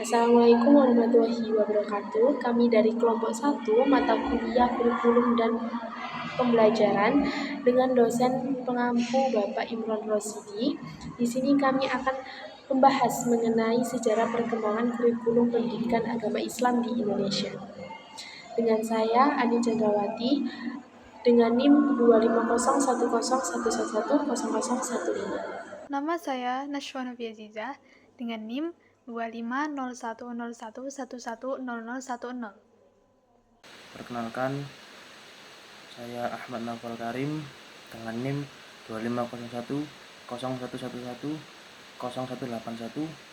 Assalamualaikum warahmatullahi wabarakatuh. Kami dari kelompok 1 mata kuliah kurikulum dan pembelajaran dengan dosen pengampu Bapak Imron Rosidi. Di sini kami akan membahas mengenai sejarah perkembangan kurikulum pendidikan agama Islam di Indonesia. Dengan saya Ani Chandrawati dengan NIM 2501011110015. Nama saya Nashwa Novia Aziza dengan NIM 2501011111010. Perkenalkan, saya Ahmad Naufal Karim dengan NIM 2501011110181.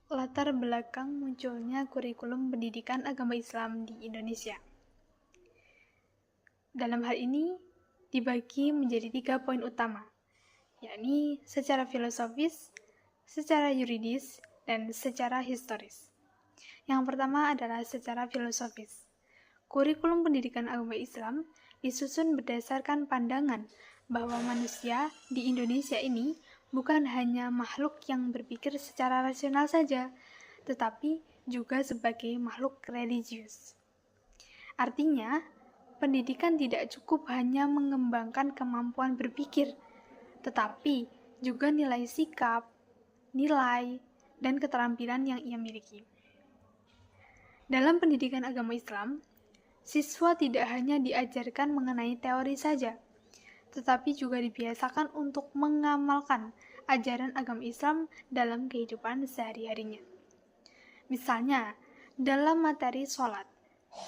Latar belakang munculnya kurikulum pendidikan agama Islam di Indonesia. Dalam hal ini dibagi menjadi 3 poin utama, yakni secara filosofis, secara yuridis, dan secara historis. Yang pertama adalah secara filosofis. Kurikulum pendidikan agama Islam disusun berdasarkan pandangan bahwa manusia di Indonesia ini bukan hanya makhluk yang berpikir secara rasional saja, tetapi juga sebagai makhluk religius. Artinya, pendidikan tidak cukup hanya mengembangkan kemampuan berpikir, tetapi juga nilai sikap, nilai, dan keterampilan yang ia miliki. Dalam pendidikan agama Islam, siswa tidak hanya diajarkan mengenai teori saja, tetapi juga dibiasakan untuk mengamalkan ajaran agama Islam dalam kehidupan sehari-harinya. Misalnya, dalam materi sholat,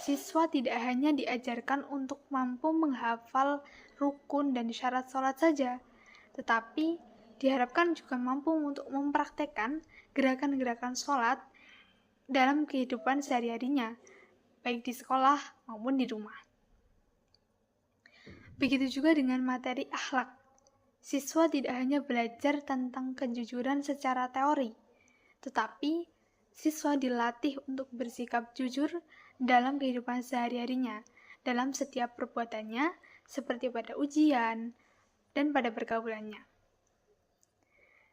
siswa tidak hanya diajarkan untuk mampu menghafal rukun dan syarat sholat saja, tetapi diharapkan juga mampu untuk mempraktekkan gerakan-gerakan sholat dalam kehidupan sehari-harinya, baik di sekolah maupun di rumah. Begitu juga dengan materi akhlak. Siswa tidak hanya belajar tentang kejujuran secara teori, tetapi siswa dilatih untuk bersikap jujur dalam kehidupan sehari-harinya, dalam setiap perbuatannya, seperti pada ujian dan pada pergaulannya.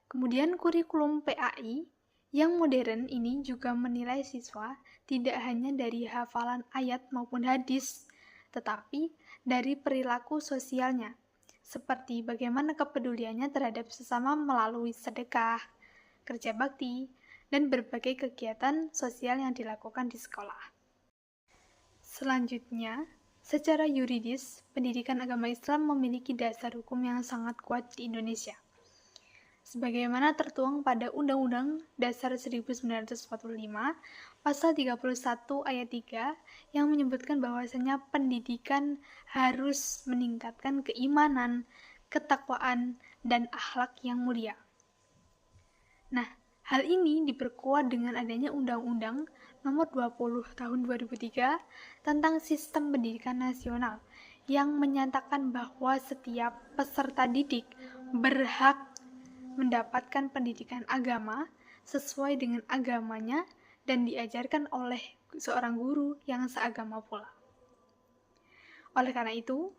Kemudian kurikulum PAI yang modern ini juga menilai siswa tidak hanya dari hafalan ayat maupun hadis, tetapi dari perilaku sosialnya, seperti bagaimana kepeduliannya terhadap sesama melalui sedekah, kerja bakti, dan berbagai kegiatan sosial yang dilakukan di sekolah. Selanjutnya, secara yuridis, pendidikan agama Islam memiliki dasar hukum yang sangat kuat di Indonesia. Sebagaimana tertuang pada Undang-Undang Dasar 1945, Pasal 31 ayat 3, yang menyebutkan bahwasanya pendidikan harus meningkatkan keimanan, ketakwaan, dan akhlak yang mulia. Nah, hal ini diperkuat dengan adanya Undang-Undang Nomor 20 Tahun 2003 tentang Sistem Pendidikan Nasional, yang menyatakan bahwa setiap peserta didik berhak mendapatkan pendidikan agama sesuai dengan agamanya dan diajarkan oleh seorang guru yang seagama pula. Oleh karena itu,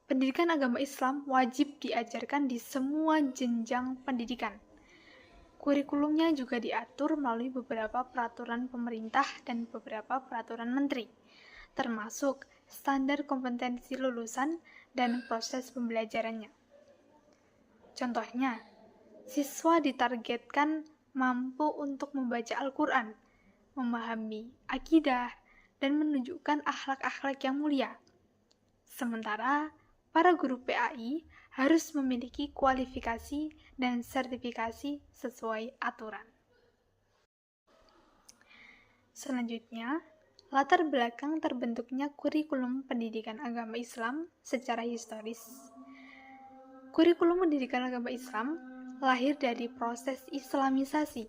pendidikan agama Islam wajib diajarkan di semua jenjang pendidikan. Kurikulumnya juga diatur melalui beberapa peraturan pemerintah dan beberapa peraturan menteri, termasuk standar kompetensi lulusan dan proses pembelajarannya. Contohnya, siswa ditargetkan mampu untuk membaca Al-Quran, memahami akidah, dan menunjukkan akhlak-akhlak yang mulia. Sementara, para guru PAI harus memiliki kualifikasi dan sertifikasi sesuai aturan. Selanjutnya, latar belakang terbentuknya kurikulum pendidikan agama Islam secara historis. Kurikulum pendidikan agama Islam lahir dari proses Islamisasi.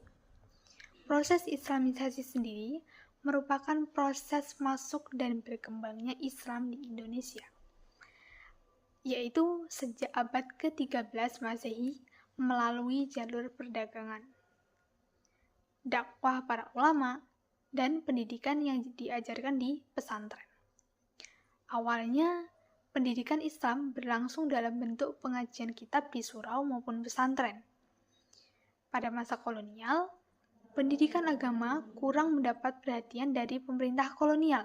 Proses Islamisasi sendiri merupakan proses masuk dan berkembangnya Islam di Indonesia, yaitu sejak abad ke-13 Masehi melalui jalur perdagangan. dakwah para ulama, dan pendidikan yang diajarkan di pesantren. Awalnya, pendidikan Islam berlangsung dalam bentuk pengajian kitab di surau maupun pesantren. Pada masa kolonial, pendidikan agama kurang mendapat perhatian dari pemerintah kolonial,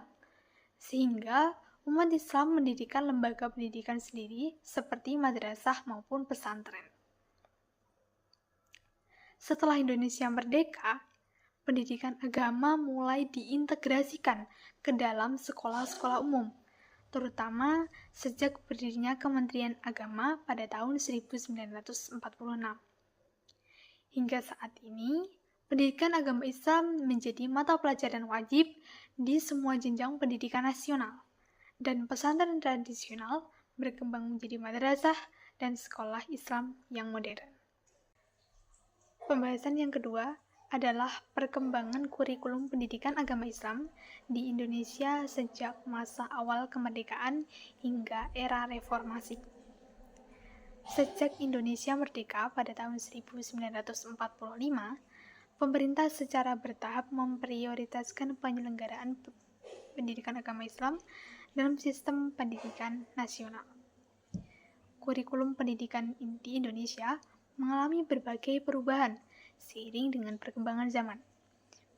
sehingga umat Islam mendirikan lembaga pendidikan sendiri seperti madrasah maupun pesantren. Setelah Indonesia merdeka, pendidikan agama mulai diintegrasikan ke dalam sekolah-sekolah umum, terutama sejak berdirinya Kementerian Agama pada tahun 1946. Hingga saat ini, pendidikan agama Islam menjadi mata pelajaran wajib di semua jenjang pendidikan nasional, dan pesantren tradisional berkembang menjadi madrasah dan sekolah Islam yang modern. Pembahasan yang kedua adalah perkembangan kurikulum pendidikan agama Islam di Indonesia sejak masa awal kemerdekaan hingga era reformasi. Sejak Indonesia merdeka pada tahun 1945, pemerintah secara bertahap memprioritaskan penyelenggaraan pendidikan agama Islam dalam sistem pendidikan nasional. Kurikulum pendidikan di Indonesia mengalami berbagai perubahan seiring dengan perkembangan zaman.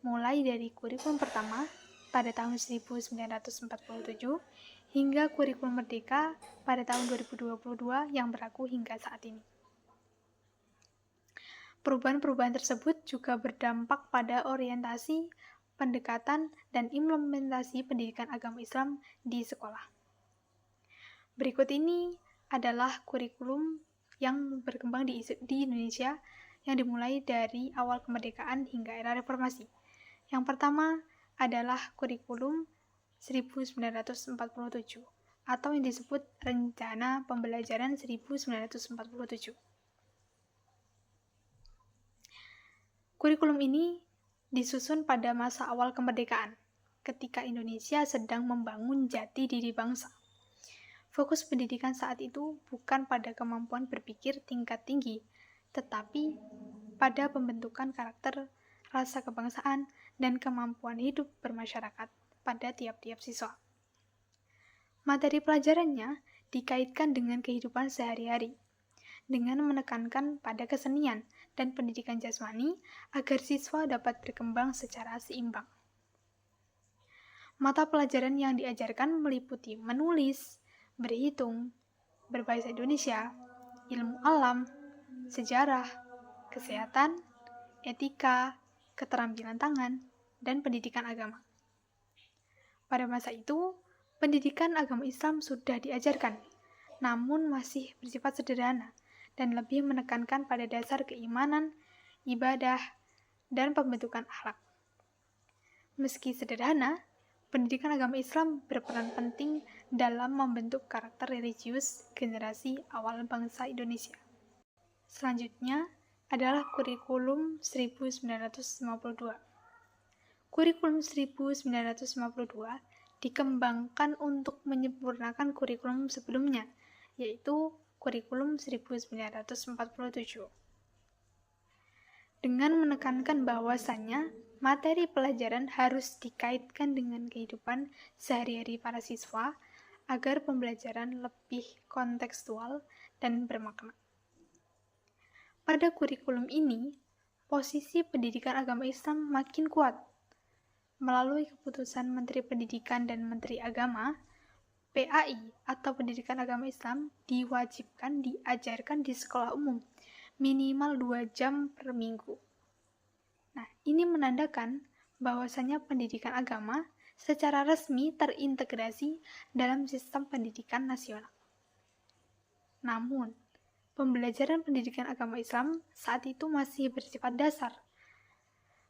Mulai dari kurikulum pertama pada tahun 1947 hingga kurikulum merdeka pada tahun 2022 yang berlaku hingga saat ini. Perubahan-perubahan tersebut juga berdampak pada orientasi, pendekatan, dan implementasi pendidikan agama Islam di sekolah. Berikut ini adalah kurikulum yang berkembang di Indonesia yang dimulai dari awal kemerdekaan hingga era reformasi. Yang pertama adalah kurikulum 1947 atau yang disebut Rencana Pembelajaran 1947. Kurikulum ini disusun pada masa awal kemerdekaan, ketika Indonesia sedang membangun jati diri bangsa. Fokus pendidikan saat itu bukan pada kemampuan berpikir tingkat tinggi, tetapi pada pembentukan karakter, rasa kebangsaan, dan kemampuan hidup bermasyarakat pada tiap-tiap siswa. Materi pelajarannya dikaitkan dengan kehidupan sehari-hari, dengan menekankan pada kesenian dan pendidikan jasmani agar siswa dapat berkembang secara seimbang. Mata pelajaran yang diajarkan meliputi menulis, berhitung, berbahasa Indonesia, ilmu alam, sejarah, kesehatan, etika, keterampilan tangan, dan pendidikan agama. Pada masa itu, pendidikan agama Islam sudah diajarkan, namun masih bersifat sederhana dan lebih menekankan pada dasar keimanan, ibadah, dan pembentukan akhlak. Meski sederhana, pendidikan agama Islam berperan penting dalam membentuk karakter religius generasi awal bangsa Indonesia. Selanjutnya adalah kurikulum 1952. Kurikulum 1952 dikembangkan untuk menyempurnakan kurikulum sebelumnya, yaitu kurikulum 1947. Dengan menekankan bahwasannya materi pelajaran harus dikaitkan dengan kehidupan sehari-hari para siswa agar pembelajaran lebih kontekstual dan bermakna. Pada kurikulum ini, posisi pendidikan agama Islam makin kuat. Melalui keputusan Menteri Pendidikan dan Menteri Agama, PAI atau Pendidikan Agama Islam diwajibkan diajarkan di sekolah umum minimal 2 jam per minggu. Nah, ini menandakan bahwasanya pendidikan agama secara resmi terintegrasi dalam sistem pendidikan nasional. Namun, pembelajaran pendidikan agama Islam saat itu masih bersifat dasar.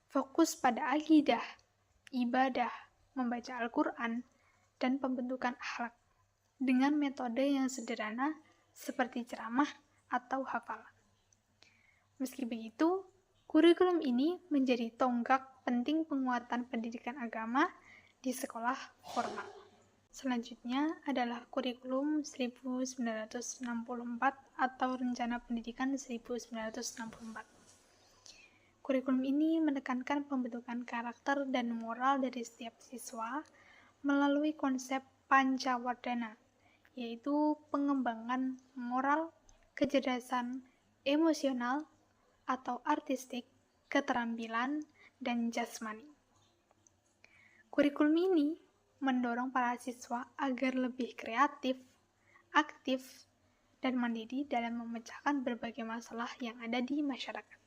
Fokus pada akidah, ibadah, membaca Al-Quran, dan pembentukan akhlak dengan metode yang sederhana seperti ceramah atau hafalan. Meski begitu, kurikulum ini menjadi tonggak penting penguatan pendidikan agama di sekolah formal. Selanjutnya adalah kurikulum 1964 atau Rencana Pendidikan 1964. Kurikulum ini menekankan pembentukan karakter dan moral dari setiap siswa melalui konsep Pancawardhana, yaitu pengembangan moral, kecerdasan, emosional, atau artistik, keterampilan, dan jasmani. Kurikulum ini mendorong para siswa agar lebih kreatif, aktif, dan mandiri dalam memecahkan berbagai masalah yang ada di masyarakat.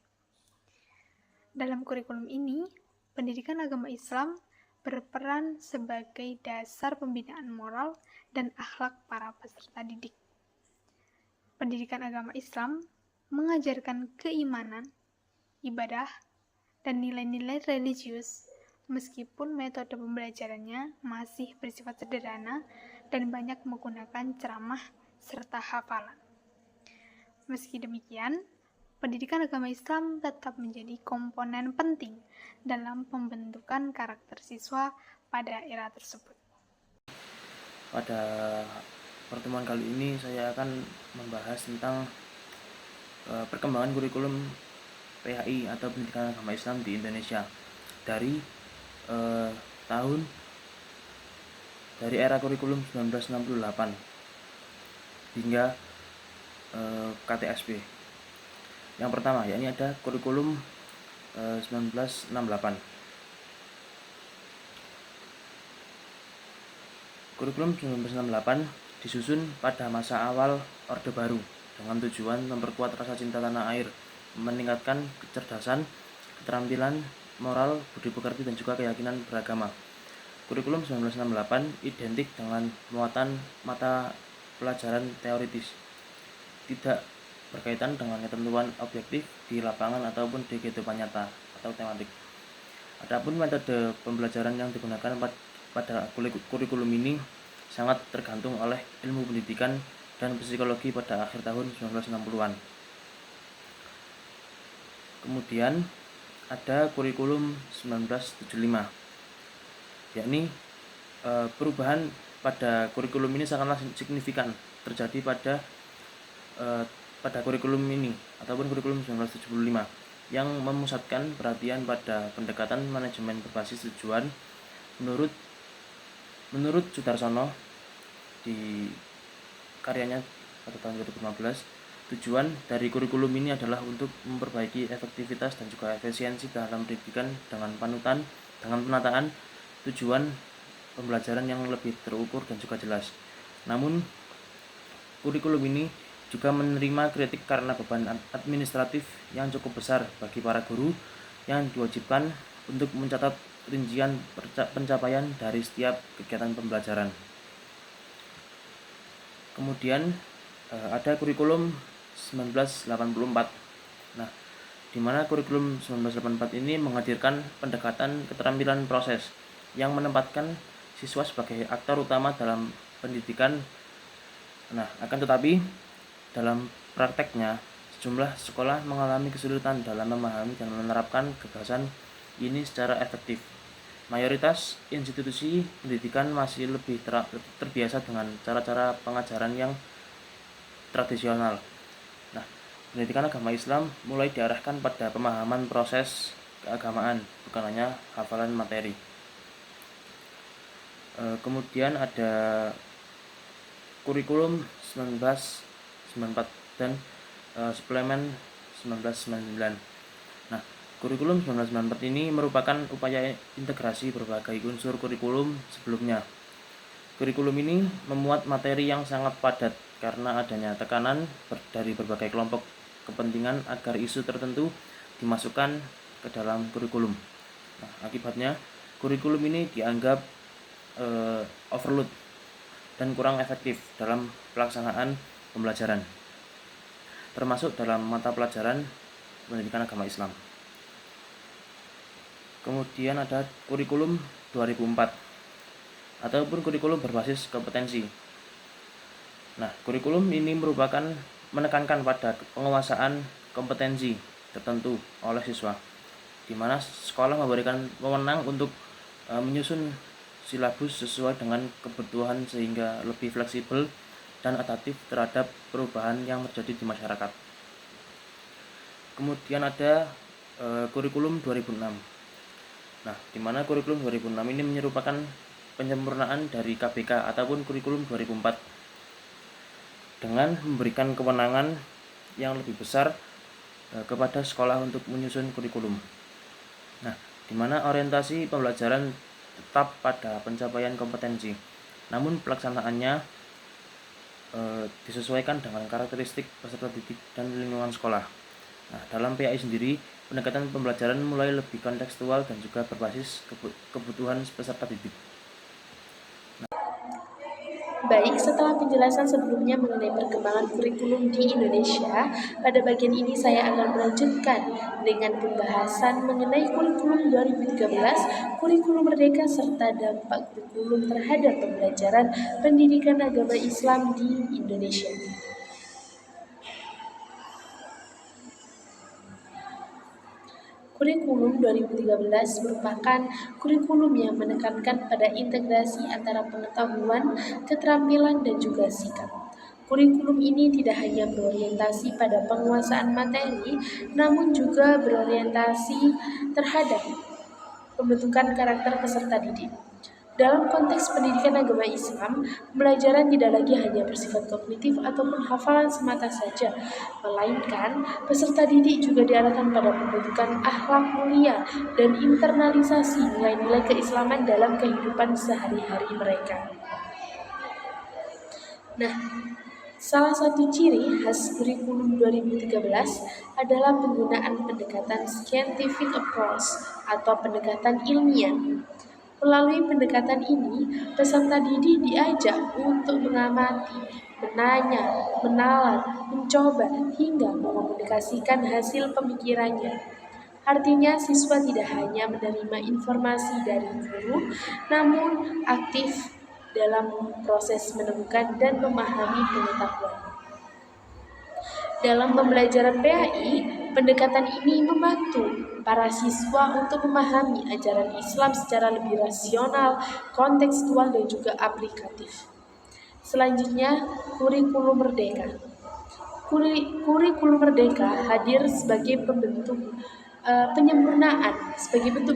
Dalam kurikulum ini, pendidikan agama Islam berperan sebagai dasar pembinaan moral dan akhlak para peserta didik. Pendidikan agama Islam mengajarkan keimanan, ibadah, dan nilai-nilai religius, meskipun metode pembelajarannya masih bersifat sederhana dan banyak menggunakan ceramah serta hafalan. Meski demikian, pendidikan agama Islam tetap menjadi komponen penting dalam pembentukan karakter siswa pada era tersebut. Pada pertemuan kali ini saya akan membahas tentang perkembangan kurikulum PHI atau Pendidikan Agama Islam di Indonesia dari era kurikulum 1968 hingga KTSB. Yang pertama, yakni ada kurikulum 1968. Kurikulum 1968 disusun pada masa awal Orde Baru dengan tujuan memperkuat rasa cinta tanah air, meningkatkan kecerdasan, keterampilan, moral, budi pekerti, dan juga keyakinan beragama. Kurikulum 1968 identik dengan muatan mata pelajaran teoritis, tidak berkaitan dengan ketentuan objektif di lapangan ataupun di kehidupan nyata atau tematik. Adapun metode pembelajaran yang digunakan pada kurikulum ini sangat tergantung oleh ilmu pendidikan dan psikologi pada akhir tahun 1960-an. Kemudian ada kurikulum 1975, yakni perubahan pada kurikulum ini sangatlah signifikan terjadi pada kurikulum ini ataupun kurikulum 1975 yang memusatkan perhatian pada pendekatan manajemen berbasis tujuan. Menurut Sudarsono di karyanya pada tahun 2015, tujuan dari kurikulum ini adalah untuk memperbaiki efektivitas dan juga efisiensi dalam pendidikan dengan penataan tujuan pembelajaran yang lebih terukur dan juga jelas. Namun, kurikulum ini juga menerima kritik karena beban administratif yang cukup besar bagi para guru yang diwajibkan untuk mencatat rincian pencapaian dari setiap kegiatan pembelajaran. Kemudian ada kurikulum 1984. Nah, di mana kurikulum 1984 ini menghadirkan pendekatan keterampilan proses yang menempatkan siswa sebagai aktor utama dalam pendidikan. Nah, akan tetapi dalam prakteknya sejumlah sekolah mengalami kesulitan dalam memahami dan menerapkan gagasan ini secara efektif. Mayoritas institusi pendidikan masih lebih terbiasa dengan cara-cara pengajaran yang tradisional. Nah, pendidikan agama Islam mulai diarahkan pada pemahaman proses keagamaan, bukan hanya hafalan materi. Kemudian ada kurikulum 1994 dan suplemen 1999. Nah, kurikulum 1994 ini merupakan upaya integrasi berbagai unsur kurikulum sebelumnya. Kurikulum ini memuat materi yang sangat padat karena adanya tekanan dari berbagai kelompok kepentingan agar isu tertentu dimasukkan ke dalam kurikulum. Nah, akibatnya kurikulum ini dianggap overload dan kurang efektif dalam pelaksanaan pembelajaran, termasuk dalam mata pelajaran pendidikan agama Islam. Kemudian ada kurikulum 2004 ataupun kurikulum berbasis kompetensi. Nah, kurikulum ini merupakan menekankan pada penguasaan kompetensi tertentu oleh siswa, di mana sekolah memberikan wewenang untuk menyusun silabus sesuai dengan kebutuhan sehingga lebih fleksibel dan adaptif terhadap perubahan yang terjadi di masyarakat. Kemudian ada kurikulum 2006. Nah, di mana kurikulum 2006 ini menyerupakan penyempurnaan dari KBK ataupun kurikulum 2004 dengan memberikan kewenangan yang lebih besar kepada sekolah untuk menyusun kurikulum. Nah, di mana orientasi pembelajaran tetap pada pencapaian kompetensi, namun pelaksanaannya disesuaikan dengan karakteristik peserta didik dan lingkungan sekolah. Nah, dalam PAI sendiri, pendekatan pembelajaran mulai lebih kontekstual dan juga berbasis kebutuhan peserta didik. Baik, setelah penjelasan sebelumnya mengenai perkembangan kurikulum di Indonesia, pada bagian ini saya akan melanjutkan dengan pembahasan mengenai kurikulum 2013, kurikulum merdeka, serta dampak kurikulum terhadap pembelajaran pendidikan agama Islam di Indonesia. Kurikulum 2013 merupakan kurikulum yang menekankan pada integrasi antara pengetahuan, keterampilan, dan juga sikap. Kurikulum ini tidak hanya berorientasi pada penguasaan materi, namun juga berorientasi terhadap pembentukan karakter peserta didik. Dalam konteks pendidikan agama Islam, pembelajaran tidak lagi hanya bersifat kognitif ataupun hafalan semata saja, melainkan peserta didik juga diarahkan pada pembentukan akhlak mulia dan internalisasi nilai-nilai keislaman dalam kehidupan sehari-hari mereka. Nah, salah satu ciri khas kurikulum 2013 adalah penggunaan pendekatan scientific approach atau pendekatan ilmiah. Melalui pendekatan ini, peserta didik diajak untuk mengamati, menanya, menalar, mencoba, hingga mengkomunikasikan hasil pemikirannya. Artinya, siswa tidak hanya menerima informasi dari guru, namun aktif dalam proses menemukan dan memahami pengetahuan. Dalam pembelajaran PAI, pendekatan ini membantu para siswa untuk memahami ajaran Islam secara lebih rasional, kontekstual, dan juga aplikatif. Selanjutnya, kurikulum merdeka. Kurikulum merdeka hadir sebagai bentuk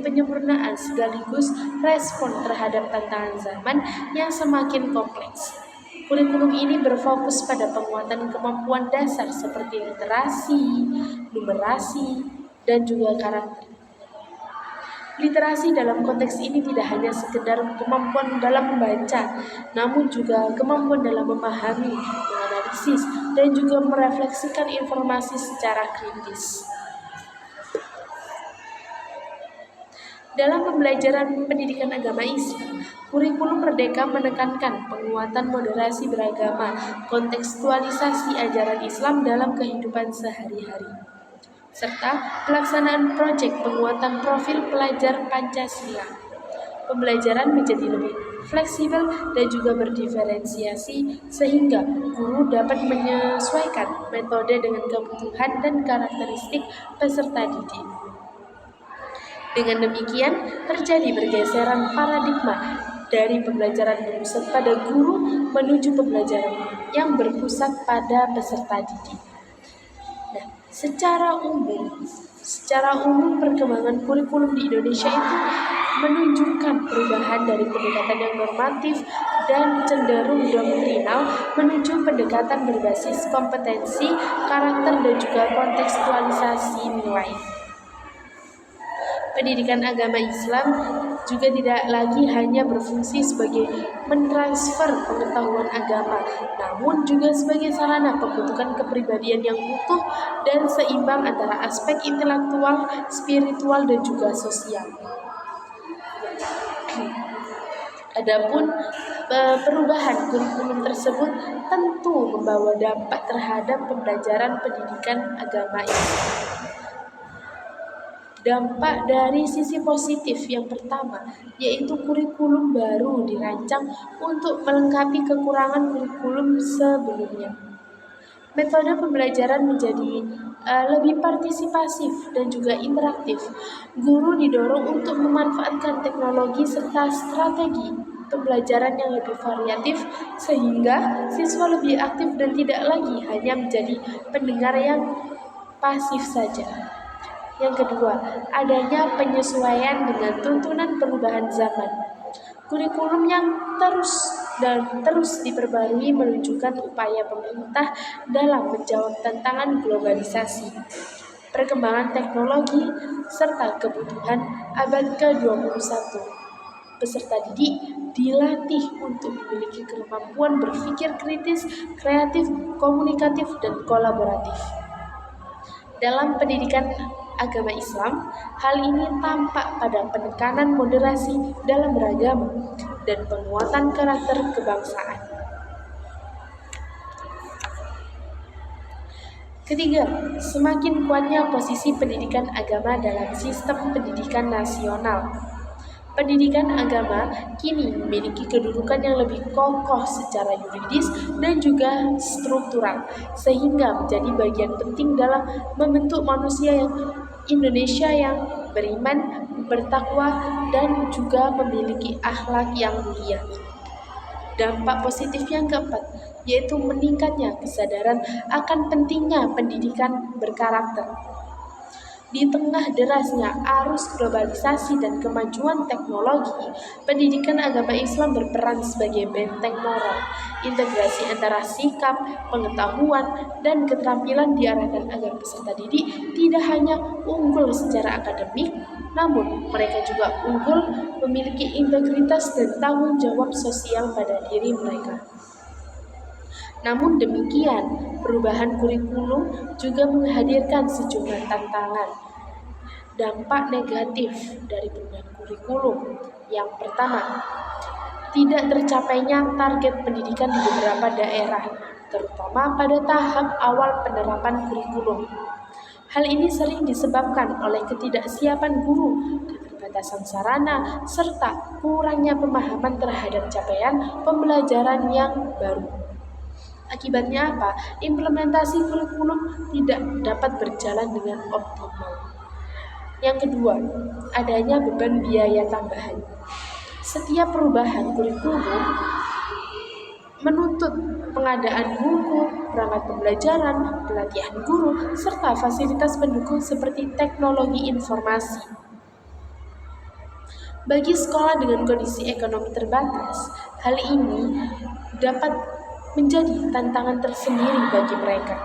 penyempurnaan sekaligus respon terhadap tantangan zaman yang semakin kompleks. Kurikulum ini berfokus pada penguatan kemampuan dasar seperti literasi, numerasi, dan juga karakter. Literasi dalam konteks ini tidak hanya sekedar kemampuan dalam membaca, namun juga kemampuan dalam memahami, menganalisis, dan juga merefleksikan informasi secara kritis. Dalam pembelajaran pendidikan agama Islam, kurikulum merdeka menekankan penguatan moderasi beragama, kontekstualisasi ajaran Islam dalam kehidupan sehari-hari, serta pelaksanaan proyek penguatan profil pelajar Pancasila. Pembelajaran menjadi lebih fleksibel dan juga berdiferensiasi sehingga guru dapat menyesuaikan metode dengan kebutuhan dan karakteristik peserta didik. Dengan demikian, terjadi pergeseran paradigma dari pembelajaran berpusat pada guru menuju pembelajaran yang berpusat pada peserta didik. Nah, secara umum perkembangan kurikulum di Indonesia itu menunjukkan perubahan dari pendekatan yang normatif dan cenderung doktrinal menuju pendekatan berbasis kompetensi, karakter, dan juga kontekstualisasi nilai. Pendidikan agama Islam juga tidak lagi hanya berfungsi sebagai mentransfer pengetahuan agama, namun juga sebagai sarana pembentukan kepribadian yang utuh dan seimbang antara aspek intelektual, spiritual, dan juga sosial. Adapun perubahan kurikulum tersebut tentu membawa dampak terhadap pembelajaran pendidikan agama Islam. Dampak dari sisi positif yang pertama, yaitu kurikulum baru dirancang untuk melengkapi kekurangan kurikulum sebelumnya. Metode pembelajaran menjadi lebih partisipasif dan juga interaktif. Guru didorong untuk memanfaatkan teknologi serta strategi pembelajaran yang lebih variatif sehingga siswa lebih aktif dan tidak lagi hanya menjadi pendengar yang pasif saja. Yang kedua, adanya penyesuaian dengan tuntunan perubahan zaman. Kurikulum yang terus diperbarui menunjukkan upaya pemerintah dalam menjawab tantangan globalisasi, perkembangan teknologi, serta kebutuhan abad ke-21. Peserta didik dilatih untuk memiliki kemampuan berpikir kritis, kreatif, komunikatif, dan kolaboratif. Dalam pendidikan agama Islam, hal ini tampak pada penekanan moderasi dalam beragama dan penguatan karakter kebangsaan. Ketiga, semakin kuatnya posisi pendidikan agama dalam sistem pendidikan nasional. Pendidikan agama kini memiliki kedudukan yang lebih kokoh secara yuridis dan juga struktural, sehingga menjadi bagian penting dalam membentuk manusia Indonesia yang beriman, bertakwa, dan juga memiliki akhlak yang mulia. Dampak positif yang keempat, yaitu meningkatnya kesadaran akan pentingnya pendidikan berkarakter. Di tengah derasnya arus globalisasi dan kemajuan teknologi, pendidikan agama Islam berperan sebagai benteng moral. Integrasi antara sikap, pengetahuan, dan keterampilan diarahkan agar peserta didik tidak hanya unggul secara akademik, namun mereka juga unggul memiliki integritas dan tanggung jawab sosial pada diri mereka. Namun demikian, perubahan kurikulum juga menghadirkan sejumlah tantangan. Dampak negatif dari perubahan kurikulum. Yang pertama, tidak tercapainya target pendidikan di beberapa daerah, terutama pada tahap awal penerapan kurikulum. Hal ini sering disebabkan oleh ketidaksiapan guru, keterbatasan sarana, serta kurangnya pemahaman terhadap capaian pembelajaran yang baru. Akibatnya apa? Implementasi kurikulum tidak dapat berjalan dengan optimal. Yang kedua, adanya beban biaya tambahan. Setiap perubahan kurikulum menuntut pengadaan buku, perangkat pembelajaran, pelatihan guru, serta fasilitas pendukung seperti teknologi informasi. Bagi sekolah dengan kondisi ekonomi terbatas, hal ini dapat menjadi tantangan tersendiri bagi mereka.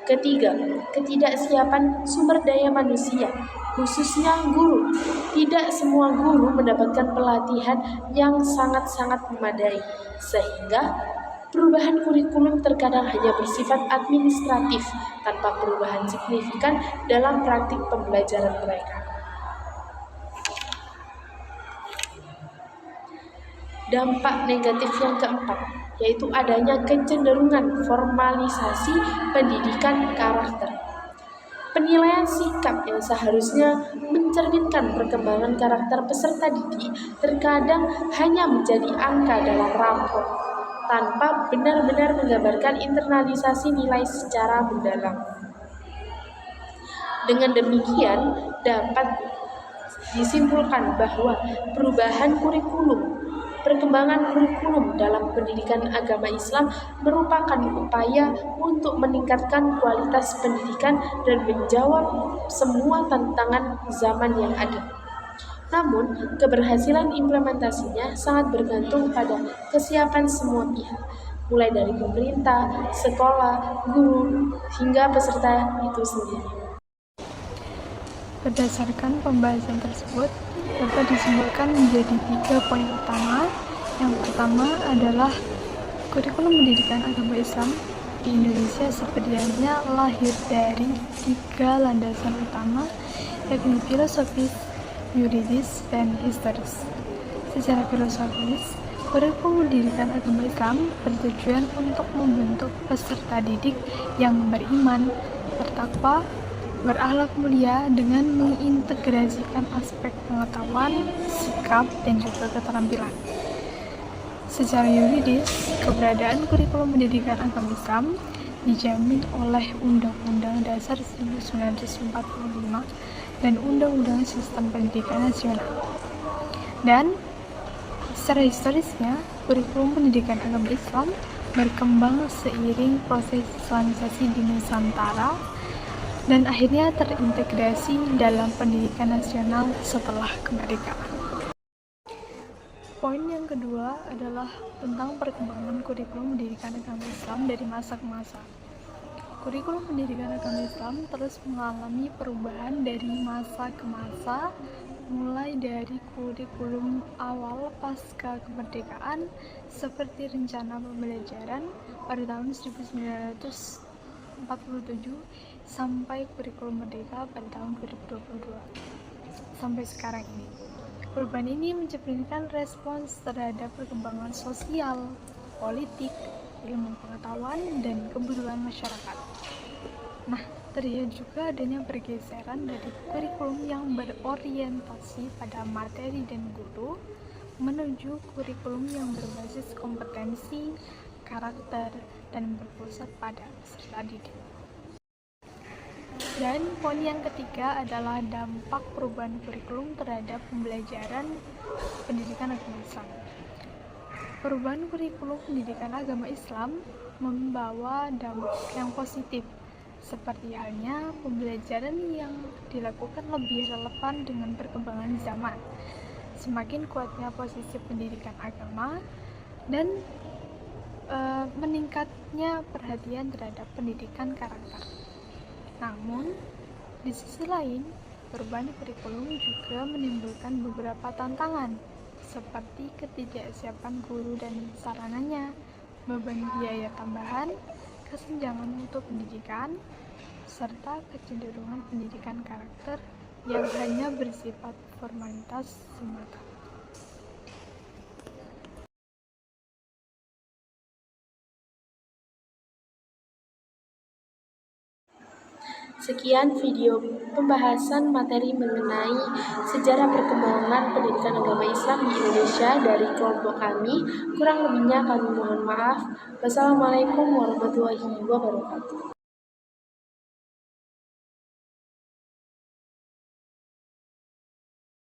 Ketiga, ketidaksiapan sumber daya manusia, khususnya guru. Tidak semua guru mendapatkan pelatihan yang sangat-sangat memadai, sehingga perubahan kurikulum terkadang hanya bersifat administratif tanpa perubahan signifikan dalam praktik pembelajaran mereka. Dampak negatif yang keempat, yaitu adanya kecenderungan formalisasi pendidikan karakter. Penilaian sikap yang seharusnya mencerminkan perkembangan karakter peserta didik terkadang hanya menjadi angka dalam rapor, tanpa benar-benar menggambarkan internalisasi nilai secara mendalam. Dengan demikian, dapat disimpulkan bahwa perkembangan kurikulum dalam pendidikan agama Islam merupakan upaya untuk meningkatkan kualitas pendidikan dan menjawab semua tantangan zaman yang ada. Namun, keberhasilan implementasinya sangat bergantung pada kesiapan semua pihak, mulai dari pemerintah, sekolah, guru, hingga peserta itu sendiri. Berdasarkan pembahasan tersebut, dapat disimpulkan menjadi 3 poin utama. Yang pertama adalah kurikulum pendidikan agama Islam di Indonesia sebenarnya lahir dari 3 landasan utama, yakni filosofis, yuridis, dan historis. Secara filosofis, kurikulum pendidikan agama Islam bertujuan untuk membentuk peserta didik yang beriman, bertakwa, berakhlak mulia dengan mengintegrasikan aspek pengetahuan, sikap, dan juga keterampilan. Secara yuridis, keberadaan kurikulum pendidikan agama Islam dijamin oleh Undang-Undang Dasar 1945 dan Undang-Undang Sistem Pendidikan Nasional. Dan secara historisnya, kurikulum pendidikan agama Islam berkembang seiring proses Islamisasi di Nusantara dan akhirnya terintegrasi dalam pendidikan nasional setelah kemerdekaan. Poin yang kedua adalah tentang perkembangan kurikulum pendidikan agama Islam dari masa ke masa. Kurikulum pendidikan agama Islam terus mengalami perubahan dari masa ke masa, mulai dari kurikulum awal pasca kemerdekaan seperti rencana pembelajaran pada tahun 1947 sampai kurikulum merdeka pada tahun 2022 sampai sekarang ini. Perubahan ini mencerminkan respons terhadap perkembangan sosial, politik, ilmu pengetahuan, dan kebutuhan masyarakat. Nah, terlihat juga adanya pergeseran dari kurikulum yang berorientasi pada materi dan guru menuju kurikulum yang berbasis kompetensi, karakter, dan berpusat pada peserta didik. Dan poin yang ketiga adalah dampak perubahan kurikulum terhadap pembelajaran pendidikan agama Islam. Perubahan kurikulum pendidikan agama Islam membawa dampak yang positif, seperti halnya pembelajaran yang dilakukan lebih relevan dengan perkembangan zaman, semakin kuatnya posisi pendidikan agama, dan meningkatnya perhatian terhadap pendidikan karakter. Namun, di sisi lain, perubahan kurikulum juga menimbulkan beberapa tantangan, seperti ketidaksiapan guru dan sarananya, beban biaya tambahan, kesenjangan mutu pendidikan, serta kecenderungan pendidikan karakter yang hanya bersifat formalitas semata. Sekian video pembahasan materi mengenai sejarah perkembangan pendidikan agama Islam di Indonesia dari kelompok kami. Kurang lebihnya kami mohon maaf. Wassalamualaikum warahmatullahi wabarakatuh.